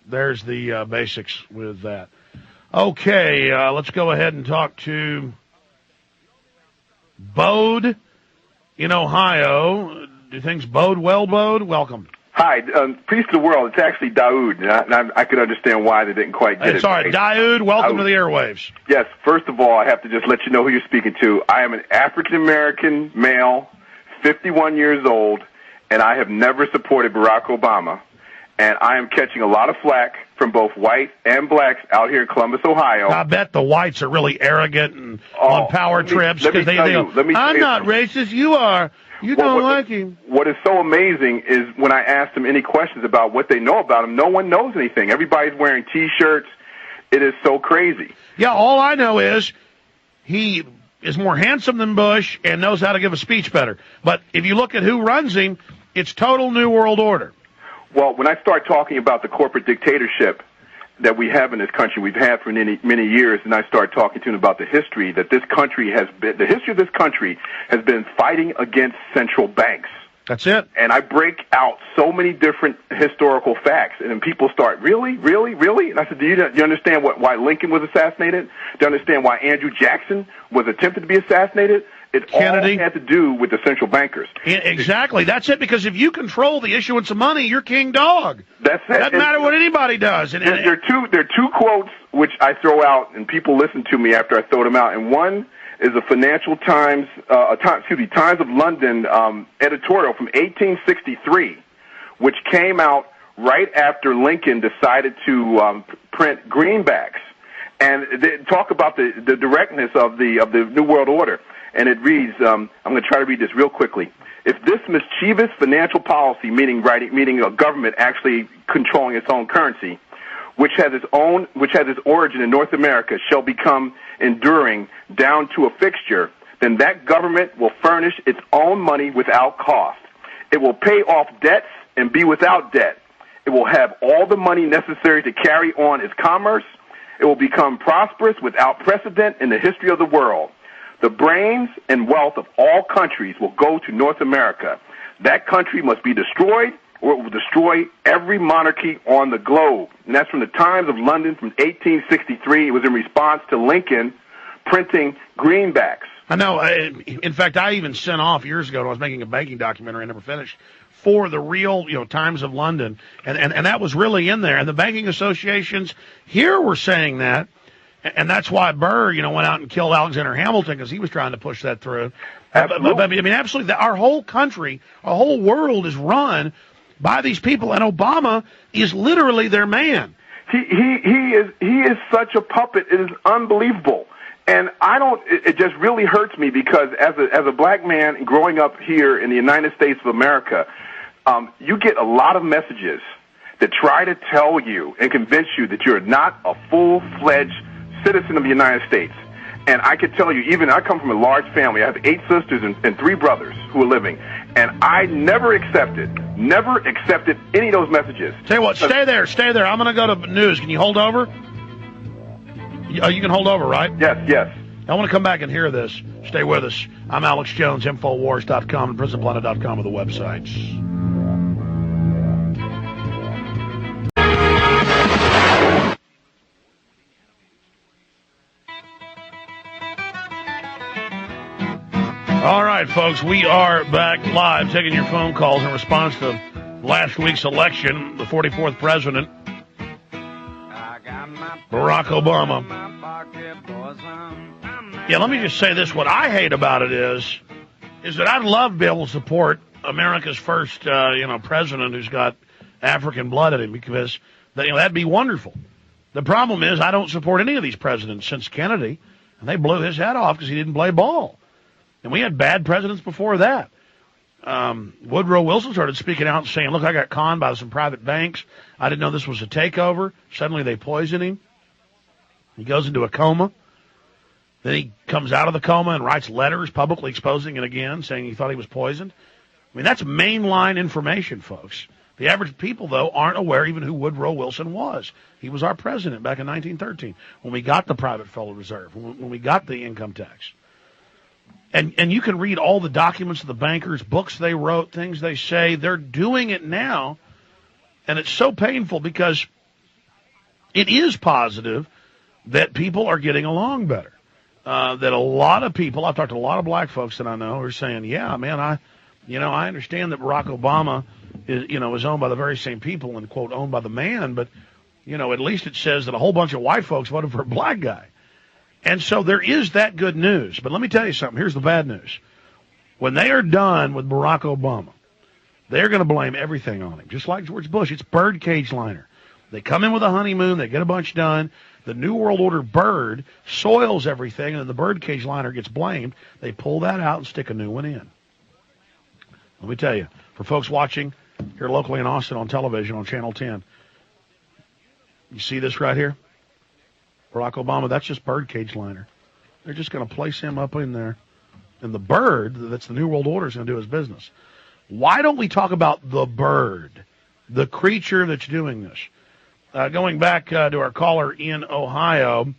There's the basics with that. Okay, let's go ahead and talk to Bode in Ohio. Do things bode well, Bode? Welcome. Hi, peace to the world. It's actually Daoud, and I could understand why they didn't quite get it. It's all right. Daoud, welcome to the airwaves. Yes, first of all, I have to just let you know who you're speaking to. I am an African-American male, 51 years old, and I have never supported Barack Obama. And I am catching a lot of flack from both white and blacks out here in Columbus, Ohio. I bet the whites are really arrogant and on power trips because they go, I'm not racist, you are. You don't like him. What is so amazing is when I ask them any questions about what they know about him, no one knows anything. Everybody's wearing T-shirts. It is so crazy. Yeah, all I know is he is more handsome than Bush and knows how to give a speech better. But if you look at who runs him, it's total New World Order. Well, when I start talking about the corporate dictatorship that we have in this country, we've had for many years, and I start talking to them about the history that this country has been, the history of this country has been fighting against central banks. That's it. And I break out so many different historical facts, and then people start, really? And I said, do you understand why Lincoln was assassinated? Do you understand why Andrew Jackson was attempted to be assassinated? It Kennedy. all had to do with the central bankers. Exactly. That's it, because if you control the issuance of money, you're king dog. That's it. It doesn't matter what anybody does. There are two quotes which I throw out, and people listen to me after I throw them out, and one is a Financial Times, Times of London editorial from 1863, which came out right after Lincoln decided to print greenbacks, and they talk about the directness of the New World Order. And it reads, I'm going to try to read this real quickly. If this mischievous financial policy, meaning a government actually controlling its own currency, which has its origin in North America, shall become enduring down to a fixture, then that government will furnish its own money without cost. It will pay off debts and be without debt. It will have all the money necessary to carry on its commerce. It will become prosperous without precedent in the history of the world. The brains and wealth of all countries will go to North America. That country must be destroyed, or it will destroy every monarchy on the globe. And that's from the Times of London from 1863. It was in response to Lincoln printing greenbacks. I know. In fact, I even sent off years ago when I was making a banking documentary, I never finished, for the real, Times of London. And that was really in there. And the banking associations here were saying that. And that's why Burr, went out and killed Alexander Hamilton, because he was trying to push that through. Absolutely. Absolutely. Our whole country, our whole world is run by these people, and Obama is literally their man. He is such a puppet. It is unbelievable. And it just really hurts me, because as a black man growing up here in the United States of America, you get a lot of messages that try to tell you and convince you that you're not a full-fledged citizen of the United States. And I could tell you, even I come from a large family. I have 8 sisters and 3 brothers who are living. And I never accepted any of those messages. Tell you what, stay there. I'm going to go to news. Can you hold over? You can hold over, right? Yes. I want to come back and hear this. Stay with us. I'm Alex Jones, Infowars.com and PrisonPlanet.com are the websites. All right, folks, we are back live taking your phone calls in response to last week's election, the 44th president, Barack Obama. Yeah, let me just say this. What I hate about it is that I'd love to be able to support America's first, president who's got African blood in him, because that'd be wonderful. The problem is I don't support any of these presidents since Kennedy, and they blew his head off because he didn't play ball. And we had bad presidents before that. Woodrow Wilson started speaking out and saying, look, I got conned by some private banks. I didn't know this was a takeover. Suddenly they poison him. He goes into a coma. Then he comes out of the coma and writes letters publicly exposing it again, saying he thought he was poisoned. I mean, that's mainline information, folks. The average people, though, aren't aware even who Woodrow Wilson was. He was our president back in 1913 when we got the private Federal Reserve, when we got the income tax. And you can read all the documents of the bankers, books they wrote, things they say. They're doing it now, and it's so painful because it is positive that people are getting along better. That a lot of people, I've talked to a lot of black folks that I know, are saying, yeah, man, I understand that Barack Obama is owned by the very same people and, quote, owned by the man, but, at least it says that a whole bunch of white folks voted for a black guy. And so there is that good news. But let me tell you something. Here's the bad news. When they are done with Barack Obama, they're going to blame everything on him, just like George Bush. It's birdcage liner. They come in with a honeymoon. They get a bunch done. The New World Order bird soils everything, and then the birdcage liner gets blamed. They pull that out and stick a new one in. Let me tell you, for folks watching here locally in Austin on television on Channel 10, you see this right here? Barack Obama, that's just birdcage liner. They're just going to place him up in there. And the bird, that's the New World Order, is going to do his business. Why don't we talk about the bird, the creature that's doing this? Going back to our caller in Ohio,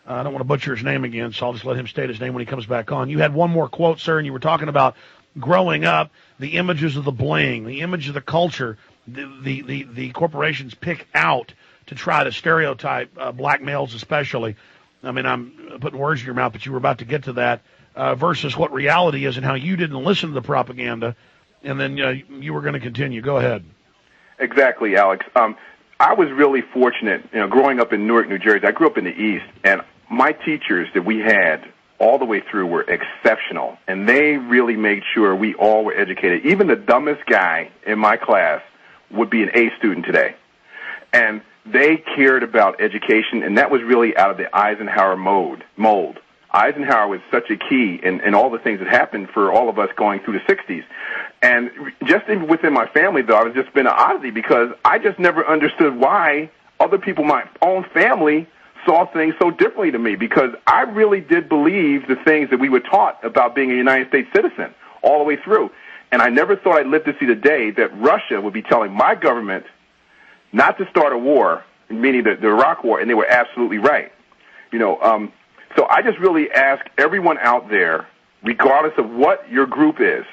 I don't want to butcher his name again, so I'll just let him state his name when he comes back on. You had one more quote, sir, and you were talking about growing up, the images of the bling, the image of the culture, the corporations pick out to try to stereotype black males especially. I mean, I'm putting words in your mouth, but you were about to get to that, versus what reality is and how you didn't listen to the propaganda, and then you were going to continue. Go ahead. Exactly, Alex. I was really fortunate, growing up in Newark, New Jersey. I grew up in the East, and my teachers that we had all the way through were exceptional, and they really made sure we all were educated. Even the dumbest guy in my class would be an A student today. And they cared about education, and that was really out of the Eisenhower mold. Eisenhower was such a key in all the things that happened for all of us going through the 60s. And just even within my family, though, I've just been an oddity because I just never understood why other people, my own family, saw things so differently to me, because I really did believe the things that we were taught about being a United States citizen all the way through. And I never thought I'd live to see the day that Russia would be telling my government not to start a war, meaning the Iraq War, and they were absolutely right. So I just really ask everyone out there, regardless of what your group is,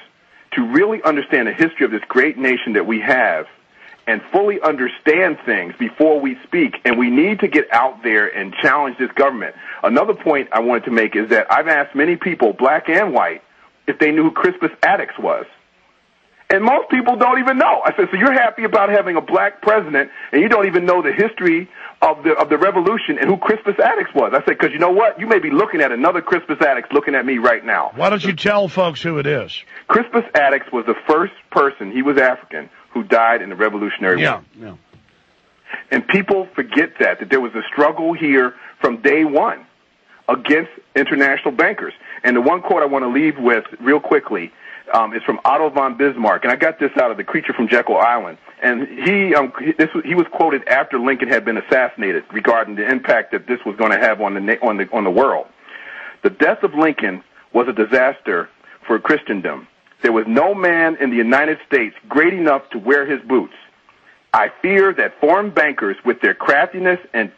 to really understand the history of this great nation that we have and fully understand things before we speak. And we need to get out there and challenge this government. Another point I wanted to make is that I've asked many people, black and white, if they knew who Crispus Attucks was. And most people don't even know. I said, so you're happy about having a black president, and you don't even know the history of the revolution and who Crispus Attucks was. I said, because you know what? You may be looking at another Crispus Attucks looking at me right now. Why don't you tell folks who it is? Crispus Attucks was the first person, he was African, who died in the Revolutionary War. Yeah. And people forget that there was a struggle here from day one against international bankers. And the one quote I want to leave with real quickly is from Otto von Bismarck, and I got this out of The Creature from Jekyll Island. And he was quoted after Lincoln had been assassinated regarding the impact that this was going to have on the world. The death of Lincoln was a disaster for Christendom. There was no man in the United States great enough to wear his boots. I fear that foreign bankers, with their craftiness and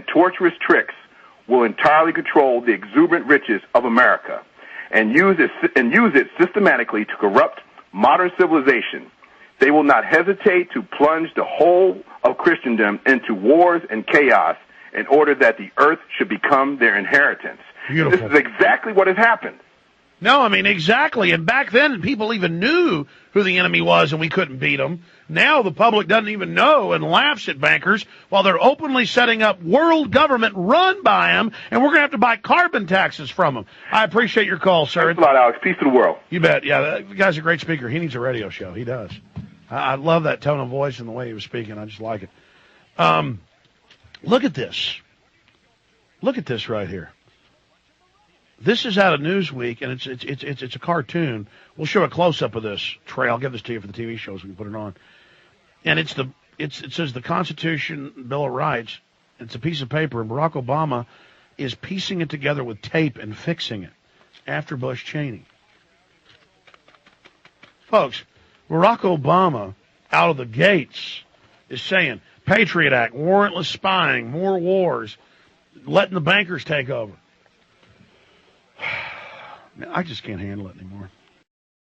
tortuous tricks, will entirely control the exuberant riches of America and use it systematically to corrupt modern civilization. They will not hesitate to plunge the whole of Christendom into wars and chaos in order that the earth should become their inheritance. Beautiful. This is exactly what has happened. No, I mean, exactly. And back then, people even knew who the enemy was, and we couldn't beat them. Now the public doesn't even know and laughs at bankers while they're openly setting up world government run by them, and we're going to have to buy carbon taxes from them. I appreciate your call, sir. Thanks a lot, Alex. Peace to the world. You bet. Yeah, the guy's a great speaker. He needs a radio show. He does. I love that tone of voice and the way he was speaking. I just like it. Look at this. Look at this right here. This is out of Newsweek, and it's a cartoon. We'll show a close-up of this, Trey. I'll give this to you for the TV shows. We can put it on. And it says the Constitution, Bill of Rights. It's a piece of paper, and Barack Obama is piecing it together with tape and fixing it after Bush Cheney. Folks, Barack Obama, out of the gates, is saying, Patriot Act, warrantless spying, more wars, letting the bankers take over. I just can't handle it anymore.